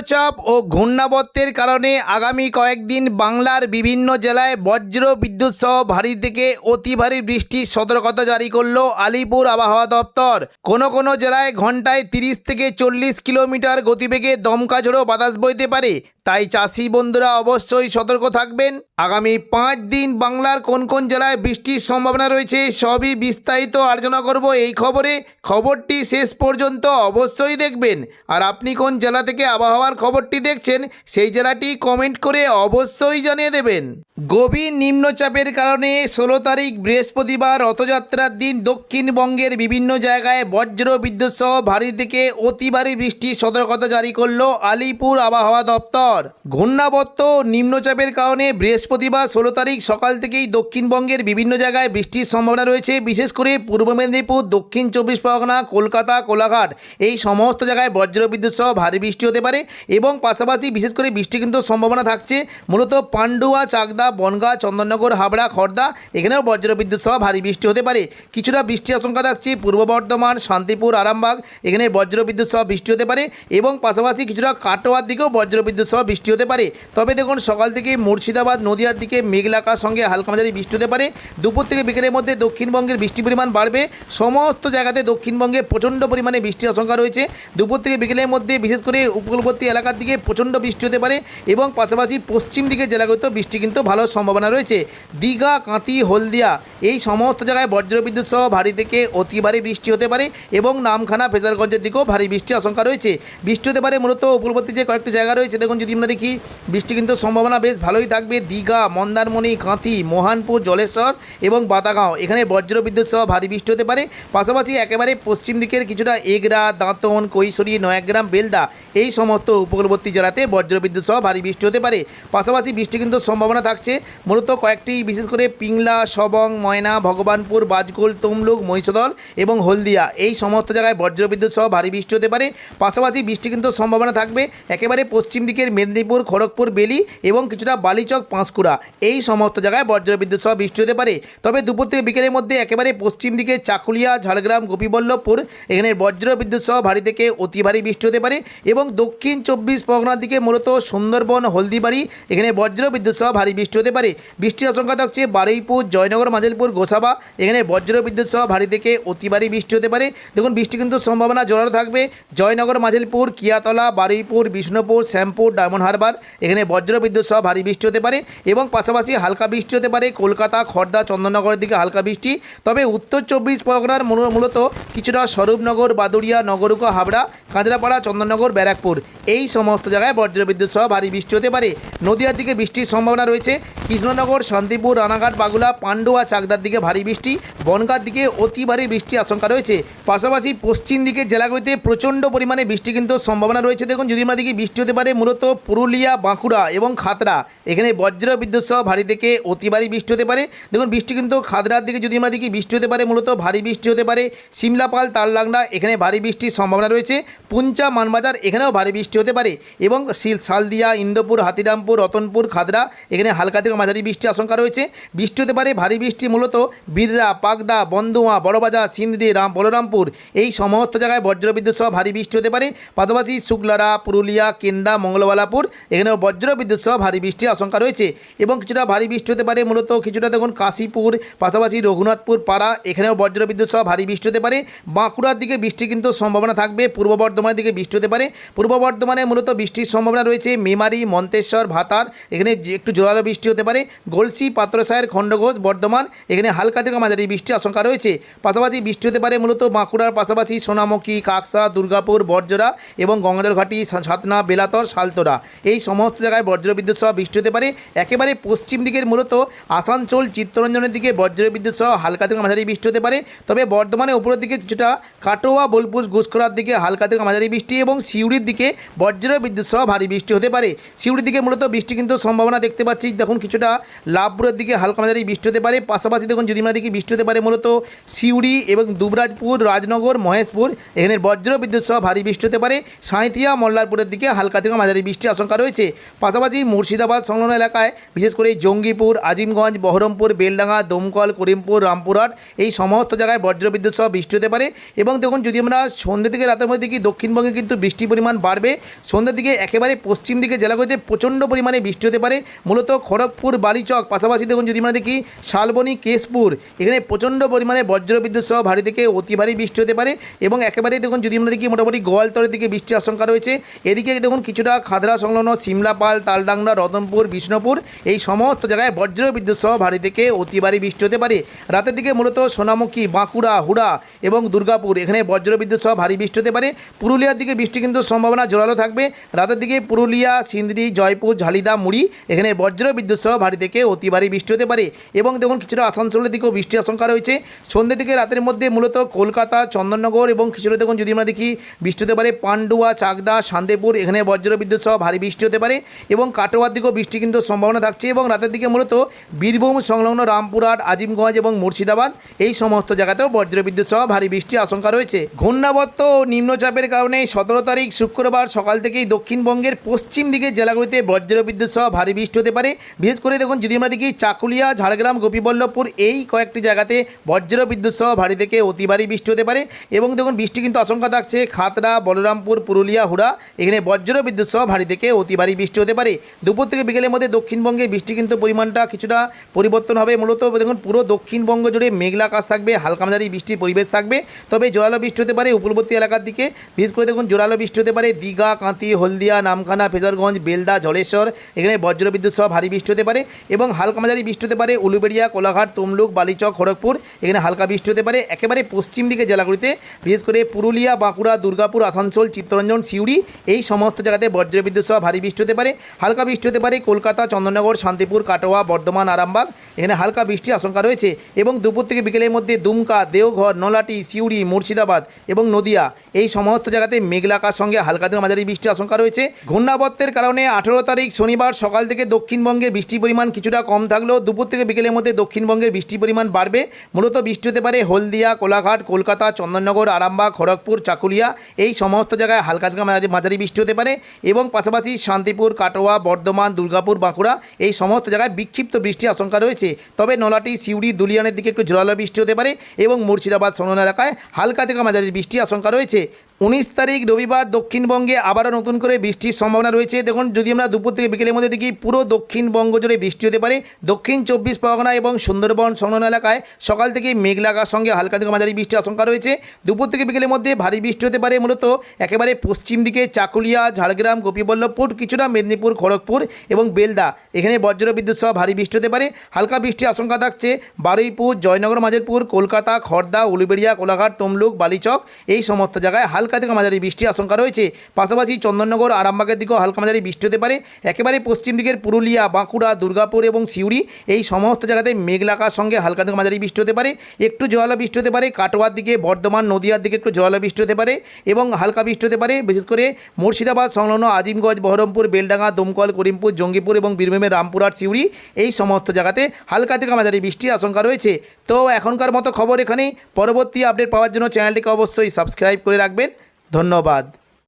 নিম্নচাপ ও ঘূর্ণাবর্তের কারণে আগামী কয়েকদিন বাংলার বিভিন্ন জেলায় বজ্র বিদ্যুৎ সহ ভারী থেকে অতি ভারী বৃষ্টির সতর্কতা জারি করলো আলিপুর আবহাওয়া দপ্তর। কোনো জেলায় ঘন্টায় 30 থেকে 40 কিলোমিটার গতিবেগে দমকা ঝোড়ো বাতাস বইতে পারে, তাই চাষি বন্ধুরা অবশ্যই সতর্ক থাকবেন। আগামী 5 দিন বাংলার কোন জেলায় বৃষ্টির সম্ভাবনা রয়েছে সবই বিস্তারিত আলোচনা করব এই খবরটি শেষ পর্যন্ত অবশ্যই দেখবেন। আর আপনি কোন জেলা থেকে আবহাওয়ার খবরটি দেখছেন সেই জেলাটি কমেন্ট করে অবশ্যই জানিয়ে দেবেন। গভীর নিম্নচাপের কারণে 16 তারিখ বৃহস্পতিবার রথযাত্রার দিন দক্ষিণবঙ্গের বিভিন্ন জায়গায় বজ্র বিদ্যুৎ সহ ভারী থেকে অতি ভারী বৃষ্টির সতর্কতা জারি করলো আলিপুর আবহাওয়া দপ্তর। ঘূর্ণাবর্ত নিম্নচাপের কারণে বৃহস্পতিবার 16 তারিখ সকাল থেকেই দক্ষিণবঙ্গের বিভিন্ন জায়গায় বৃষ্টির সম্ভাবনা রয়েছে। বিশেষ করে পূর্ব মেদিনীপুর, দক্ষিণ 24 পরগনা, কলকাতা, কোলাঘাট এই সমস্ত জায়গায় বজ্র বিদ্যুৎ সহ ভারী বৃষ্টি হতে পারে এবং পাশাপাশি বিশেষ করে বৃষ্টি কিন্তু সম্ভাবনা থাকছে মূলত পান্ডুয়া, চাকদা, বনগাঁ, চন্দননগর, হাবড়া, খড়দা এখানেও বজ্র বিদ্যুৎ সহ ভারী বৃষ্টি হতে পারে। কিছুটা বৃষ্টির আশঙ্কা থাকছে পূর্ব বর্ধমান, শান্তিপুর, আরামবাগ এখানে বজ্র বিদ্যুৎ সহ বৃষ্টি হতে পারে এবং পাশাপাশি কিছুটা কাটোয়ার দিকেও বজ্র বিদ্যুৎ সহ বৃষ্টি হতে পারে। তবে দেখুন সকাল থেকে মুর্শিদাবাদ, নদিয়ার দিকে মেঘলা আকাশ সঙ্গে হালকা মাঝারি বৃষ্টি হতে পারে। দুপুর থেকে বিকেলের মধ্যে দক্ষিণবঙ্গের বৃষ্টির পরিমাণ বাড়বে। সমস্ত জায়গাতে দক্ষিণবঙ্গে প্রচণ্ড পরিমাণে বৃষ্টির আশঙ্কা রয়েছে। দুপুর থেকে বিকেলের মধ্যে বিশেষ করে উপকূলবর্তী এলাকার দিকে প্রচণ্ড বৃষ্টি হতে পারে এবং পাশাপাশি পশ্চিম দিকে জেলাগুলোতেও বৃষ্টি কিন্তু ভালো সম্ভাবনা রয়েছে। দীঘা, কাঁথি, হলদিয়া এই সমস্ত জায়গায় বজ্রবিদ্যুৎ সহ ভারী থেকে অতি ভারী বৃষ্টি হতে পারে এবং নামখানা, ফেজারগঞ্জের দিকেও ভারী বৃষ্টির আশঙ্কা রয়েছে। বৃষ্টি হতে পারে মূলত উপকূলবর্তী যে কয়েকটি জায়গা রয়েছে দেখুন যদি আমরা দেখি বৃষ্টি কিন্তু সম্ভাবনা বেশ ভালোই থাকবে। দীঘা, মন্দারমণি, কাঁথি, মোহনপুর, জলেশ্বর এবং বাতাগাঁও এখানে বজ্রবিদ্যুৎ সহ ভারী বৃষ্টি হতে পারে। পাশাপাশি একেবারে পশ্চিম দিকের কিছুটা এগরা, দাঁতন, কৈশোরী, নয়াগ্রাম, বেলদা এই সমস্ত উপকূলবর্তী জেলাতে বজ্রবিদ্যুৎ সহ ভারী বৃষ্টি হতে পারে। পাশাপাশি বৃষ্টি কিন্তু সম্ভাবনা থাকছে মূলত কয়েকটি বিশেষ করে পিংলা, সবং, ময়না, ভগবানপুর, বাজকুল, তমলুক, মহিষদল এবং হলদিয়া এই সমস্ত জায়গায় বজ্রবিদ্যুৎ সহ ভারী বৃষ্টি হতে পারে। পাশাপাশি বৃষ্টি কিন্তু সম্ভাবনা থাকবে একেবারে পশ্চিম দিকের মেদিনীপুর, খড়গপুর, বেলি এবং কিছুটা বালিচক, পাঁশকুড়া এই সমস্ত জায়গায় বজ্রবিদ্যুৎ সহ বৃষ্টি হতে পারে। তবে দুপুর থেকে বিকেলের মধ্যে একেবারে পশ্চিম দিকে চাকুলিয়া, ঝাড়গ্রাম, গোপীবল্লভপুর এখানে বজ্রবিদ্যুৎ সহ ভারী থেকে অতি ভারী বৃষ্টি হতে পারে এবং দক্ষিণ 24 পরগনার দিকে মূলত সুন্দরবন, হলদিবাড়ি এখানে বজ্রবিদ্যুৎ সহ ভারী বৃষ্টি হতে পারে। বৃষ্টির আশঙ্কা থাকছে বারুইপুর, জয়নগর, মাঝেরপুর, গোসাবা এখানে বজ্রবিদ্যুৎ সহ ভারী থেকে অতি ভারী বৃষ্টি হতে পারে। দেখুন বৃষ্টি কিন্তু সম্ভাবনা জোরালো থাকবে জয়নগর, মাঝেরপুর, কিয়াতলা, বারুইপুর, বিষ্ণুপুর, শ্যামপুর, ডায়মন্ড হারবার এখানে বজ্রবিদ্যুৎ সহ ভারী বৃষ্টি হতে পারে এবং পাশাপাশি হালকা বৃষ্টি হতে পারে কলকাতা, খড়দা, চন্দননগরের দিকে হালকা বৃষ্টি। তবে উত্তর 24 পরগনার মূলত কিছুটা স্বরূপনগর, বাদুড়িয়া, নগরুকা, হাবড়া, কাঁচরাপাড়া, চন্দননগর, ব্যারাকপুর এই সমস্ত জায়গায় বজ্রবিদ্যুৎ সহ ভারী বৃষ্টি হতে পারে। নদিয়ার দিকে বৃষ্টির সম্ভাবনা রয়েছে কৃষ্ণনগর, শান্তিপুর, রানাঘাট, বাগুলা, পান্ডুয়া, চাকদার দিকে ভারী বৃষ্টি, বনগাঁর দিকে অতি ভারী বৃষ্টির আশঙ্কা রয়েছে। পাশাপাশি পশ্চিম দিকের জেলাগুলিতে প্রচণ্ড পরিমাণে বৃষ্টি কিন্তু সম্ভাবনা রয়েছে। দেখুন যদি আমরা দিকে বৃষ্টি হতে পারে মূলত পুরুলিয়া, বাঁকুড়া এবং খাতড়া এখানে বজ্রবিদ্যুৎ সহ ভারী থেকে অতি ভারী বৃষ্টি হতে পারে। দেখুন বৃষ্টি কিন্তু খাতড়ার দিকে যদি আমরা দিকে বৃষ্টি হতে পারে মূলত ভারী বৃষ্টি হতে পারে। সিমলাপাল, তাললাংড়া এখানে ভারী বৃষ্টির সম্ভাবনা রয়েছে। পুঞ্চা, মানবাজার এখানেও ভারী বৃষ্টি হতে পারে এবং শালদিয়া, ইন্দোপুর, হাতিরামপুর, রতনপুর, খাতড়া এখানে হালকা থেকে মাঝারি বৃষ্টির আশঙ্কা রয়েছে। বৃষ্টি হতে পারে ভারী বৃষ্টি মূলত বিররা, পাকদা, বন্দুয়া, বড়বাজার, সিন্দি, বলরামপুর এই সমস্ত জায়গায় বজ্রবিদ্যুৎ সহ ভারী বৃষ্টি হতে পারে। পাশাপাশি শুক্লারা, পুরুলিয়া, কেন্দা, মঙ্গলবালাপুর এখানেও বজ্রবিদ্যুৎ সহ ভারী বৃষ্টির আশঙ্কা রয়েছে এবং কিছুটা ভারী বৃষ্টি হতে পারে মূলত কিছুটা দেখুন কাশীপুর, পাশাপাশি রঘুনাথপুর, পাড়া এখানেও বজ্রবিদ্যুৎ সহ ভারী বৃষ্টি হতে পারে। বাঁকুড়ার দিকে বৃষ্টি কিন্তু সম্ভাবনা থাকবে। পূর্ব বর্ধমানের দিকে বৃষ্টি হতে পারে। পূর্ব বর্ধমানে মূলত বৃষ্টির সম্ভাবনা রয়েছে মেমারি, মন্তেশ্বর, ভাতার এখানে একটু জোরালো বৃষ্টি হতে পারে। গলসি, পাত্রসায়ের, খণ্ডঘোষ, বর্ধমান এখানে হালকা থেকে মাঝারি বৃষ্টির আশঙ্কা রয়েছে। পাশাপাশি বৃষ্টি হতে পারে মূলত বাঁকুড়ার পাশাপাশি সোনামুখী, কাকসা, দুর্গাপুর, বড়জোড়া এবং গঙ্গাজলঘাটি, ছাতনা, বেলাতর, শালতোরা এই সমস্ত জায়গায় বজ্রবিদ্যুৎ সহ বৃষ্টি হতে পারে। একেবারে পশ্চিম দিকের মূলত আসানসোল, চিত্তরঞ্জনের দিকে বজ্রবিদ্যুৎ সহ হালকা থেকে মাঝারি বৃষ্টি হতে পারে। তবে বর্ধমানে উপরের দিকে কিছুটা কাটোয়া, বোলপুর, ঘুষখোরার দিকে হালকা থেকে মাঝারি বৃষ্টি এবং সিউড়ির দিকে বজ্রবিদ্যুৎ সহ ভারী বৃষ্টি হতে পারে। সিউড়ির দিকে মূলত বৃষ্টি কিন্তু সম্ভাবনা দেখতে পাচ্ছি দেখুন কিছুটা লাভপুরের দিকে হালকা মাঝারি বৃষ্টি হতে পারে। পাশাপাশি দেখুন যদি আমরা দিকে বৃষ্টি হতে পারে মূলত সিউড়ি এবং দুবরাজপুর, রাজনগর, মহেশপুর এখানে বজ্রবিদ্যুৎ সহ ভারী বৃষ্টি হতে পারে। সাঁইথিয়া, মল্লারপুরের দিকে হালকা থেকে মাঝারি বৃষ্টির আশঙ্কা রয়েছে। পাশাপাশি মুর্শিদাবাদ সংলগ্ন এলাকায় বিশেষ করে জঙ্গিপুর, আজিমগঞ্জ, বহরমপুর, বেলডাঙ্গা, দমকল, করিমপুর, রামপুরহাট এই সমস্ত জায়গায় বজ্রবিদ্যুৎ সহ বৃষ্টি হতে পারে এবং দেখুন যদি আমরা সন্ধ্যে থেকে রাতের মধ্যে দেখি দক্ষিণবঙ্গে কিন্তু বৃষ্টির পরিমাণ বাড়বে সন্ধ্যার দিকে একেবারে পশ্চিম দিকে জেলাগুলিতে প্রচণ্ড পরিমাণে বৃষ্টি হতে পারে। মূলত খড়গপুর, বালিচক, পাশাপাশি দেখুন যদি আমরা দেখি শালবনী, কেশপুর, এখানে প্রচণ্ড পরিমাণে বজ্রবিদ্যুৎ সহ ভারী থেকে অতি ভারী বৃষ্টি হতে পারে। এবং একেবারে দেখুন যদি আমরা দেখি মোটামুটি গোয়ালতরের দিকে বৃষ্টির আশঙ্কা রয়েছে। এদিকে দেখুন কিছুটা খাদরা সংলগ্ন সিমলাপাল, তালডাংরা, রতনপুর, বিষ্ণুপুর এই সমস্ত জায়গায় বজ্রবিদ্যুৎ সহ ভারী থেকে অতি ভারী বৃষ্টি হতে পারে। রাতের দিকে মূলত সোনামুখী, বাঁকুড়া, হুড়া এবং দুর্গাপুর এখানে বজ্রবিদ্যুৎ সহ ভারী বৃষ্টি হতে পারে। পুরুলিয়ার দিকে বৃষ্টি কিন্তু সম্ভাবনা জোরালো থাকবে। রাতের দিকে পুরুলিয়া, সিন্দ্রি, জয়পুর, ঝালিদা, মুড়ি এখানে বজ্রবিদ্যুৎ সহ ভারী থেকে অতি ভারী বৃষ্টি হতে পারে। এবং দেখুন কিছুটা আসানসোলের দিকেও বৃষ্টির আশঙ্কা রয়েছে। সন্ধ্যে থেকে রাতের মধ্যে মূলত কলকাতা, চন্দননগর এবং কিছুটা দেখুন যদি আমরা দেখি বৃষ্টি হতে পারে পান্ডুয়া, চাকদা, শান্তিপুর এখানে বজ্রবিদ্যুৎ সহ ভারী বৃষ্টি হতে পারে। এবং কাটোয়ার দিকেও বৃষ্টি কিন্তু সম্ভাবনা থাকছে। এবং রাতের দিকে মূলত বীরভূম সংলগ্ন রামপুরহাট, আজিমগঞ্জ এবং মুর্শিদাবাদ এই সমস্ত জায়গাতেও বজ্রবিদ্যুৎ সহ ভারী বৃষ্টির আশঙ্কা রয়েছে। ঘূর্ণাবর্ত ও নিম্নচাপের কারণে 17 তারিখ শুক্রবার সকাল থেকেই দক্ষিণবঙ্গের পশ্চিম দিকের জেলাগুলিতে বজ্রবিদ্যুৎ সহ ভারী বৃষ্টি হতে পারে। বিশেষ করে দেখুন যদি আমরা দেখি চাকুলিয়া, ঝাড়গ্রাম, গোপীবল্লভপুর এই কয়েকটি জায়গাতে বজ্রবিদ্যুৎ সহ ভারী থেকে অতি ভারী বৃষ্টি হতে পারে। এবং দেখুন বৃষ্টি কিন্তু আশঙ্কা থাকছে খাতড়া, বলরামপুর, পুরুলিয়া, হুড়া এখানে বজ্রবিদ্যুৎ সহ ভারী থেকে অতি ভারী বৃষ্টি হতে পারে। দুপুর থেকে বিকেলের মধ্যে দক্ষিণবঙ্গে বৃষ্টি কিন্তু পরিমাণটা কিছুটা পরিবর্তন হবে। মূলত দেখুন পুরো দক্ষিণবঙ্গ জুড়ে মেঘলা আকাশ থাকবে, হালকা মাঝারি বৃষ্টির পরিবেশ থাকবে। তবে জোরালো বৃষ্টি হতে পারে উপকূলবর্তী এলাকার দিকে। বিশেষ করে দেখুন জোরালো বৃষ্টি হতে পারে দীঘা, কাঁথি, হলদিয়া, নামখানা, ফেজারগঞ্জ, বেলদা, জলেশ্বর এখানে বজ্রবিদ্যুৎ সহ ভারী বৃষ্টি হতে পারে। এবং হালকা মাঝারি বৃষ্টি হতে পারে উলুবেড়িয়া, কোলাঘাট, তমলুক, বালিচক, খড়গপুর এখানে হালকা বৃষ্টি হতে পারে। একেবারে পশ্চিম দিকে জেলাগুলিতে বিশেষ করে পুরুলিয়া, বাঁকুড়া, দুর্গাপুর, আসানসোল, চিত্তরঞ্জন, সিউড়ি এই সমস্ত জায়গাতে বজ্রবিদ্যুৎ সহ ভারী বৃষ্টি হতে পারে। হালকা বৃষ্টি হতে পারে কলকাতা, চন্দননগর, শান্তিপুর, কাটোয়া, বর্ধমান, আরামবাগ এখানে হালকা বৃষ্টির আশঙ্কা রয়েছে। এবং দুপুর থেকে বিকেলের মধ্যে দুমকা, দেওঘর, নলাটি, সিউড়ি, মুর্শিদাবাদ এবং নদিয়া এই সমস্ত জায়গাতে মেঘলা আকাশের সঙ্গে হালকা থেকে মাঝারি বৃষ্টির আশঙ্কা রয়েছে। ঘূর্ণাবর্তের কারণে 18 তারিখ শনিবার সকাল থেকে দক্ষিণবঙ্গের বৃষ্টির পরিমাণ কিছুটা কম থাকলেও দুপুর থেকে বিকেলের মধ্যে দক্ষিণবঙ্গের বৃষ্টির পরিমাণ বাড়বে। মূলত বৃষ্টি হতে পারে হলদিয়া, কোলাঘাট, কলকাতা, চন্দননগর, আরামবাগ, খড়গপুর, চাকুলিয়া এই সমস্ত জায়গায় হালকা থেকে মাঝারি বৃষ্টি হতে পারে। এবং পাশাপাশি শান্তিপুর, কাটোয়া, বর্ধমান, দুর্গাপুর, বাঁকুড়া এই সমস্ত জায়গায় বিক্ষিপ্ত বৃষ্টির আশঙ্কা রয়েছে। তবে নলাটি, সিউড়ি, দুলিয়ানের দিকে একটু জোরালো বৃষ্টি হতে পারে। এবং মুর্শিদাবাদ সংলগ্ন এলাকায় হালকা থেকে মাঝারি বৃষ্টির আশঙ্কা রয়েছে। 19 তারিখ রবিবার দক্ষিণবঙ্গে আবারও নতুন করে বৃষ্টির সম্ভাবনা রয়েছে। দেখুন যদি আমরা দুপুর থেকে বিকেলের মধ্যে দেখি পুরো দক্ষিণবঙ্গ জুড়ে বৃষ্টি হতে পারে। দক্ষিণ 24 পরগনা এবং সুন্দরবন সংলগ্ন এলাকায় সকাল থেকে মেঘলা আকাশের সঙ্গে হালকা থেকে মাঝারি বৃষ্টির আশঙ্কা রয়েছে। দুপুর থেকে বিকেলের মধ্যে ভারী বৃষ্টি হতে পারে মূলত একেবারে পশ্চিম দিকে চাকুলিয়া, ঝাড়গ্রাম, গোপীবল্লভপুর, কিছুটা মেদিনীপুর, খড়গপুর এবং বেলদা এখানে বজ্রবিদ্যুৎ সহ ভারী বৃষ্টি হতে পারে। হালকা বৃষ্টির আশঙ্কা থাকছে বারুইপুর, জয়নগর, মাঝেরপুর, কলকাতা, খড়দা, উলুবেড়িয়া, কোলাঘাট, তমলুক, বালিচক এই সমস্ত জায়গায় হালকা থেকে মাঝারি বৃষ্টির আশঙ্কা রয়েছে। পাশাপাশি চন্দননগর, আরামবাগের দিকেও হালকা মাঝারি বৃষ্টি হতে পারে। একেবারে পশ্চিম দিকের পুরুলিয়া, বাঁকুড়া, দুর্গাপুর এবং সিউড়ি এই সমস্ত জায়গাতে মেঘলা আকাশের সঙ্গে হালকা থেকে মাঝারি বৃষ্টি হতে পারে। একটু জোরালো বৃষ্টি হতে পারে কাটোয়ার দিকে, বর্ধমান, নদিয়ার দিকে একটু জোরালো বৃষ্টি হতে পারে এবং হালকা বৃষ্টি হতে পারে বিশেষ করে মুর্শিদাবাদ সংলগ্ন আজিমগঞ্জ, বহরমপুর, বেলডাঙ্গা, দমকল, করিমপুর, জঙ্গিপুর এবং বীরভূমের রামপুরহাট, সিউড়ি এই সমস্ত জায়গাতে হালকা থেকে মাঝারি বৃষ্টির আশঙ্কা রয়েছে। তো এখনকার মতো খবর এখানেই। পরবর্তী আপডেট পাওয়ার জন্য চ্যানেলটিকে অবশ্যই সাবস্ক্রাইব করে রাখবেন। ধন্যবাদ।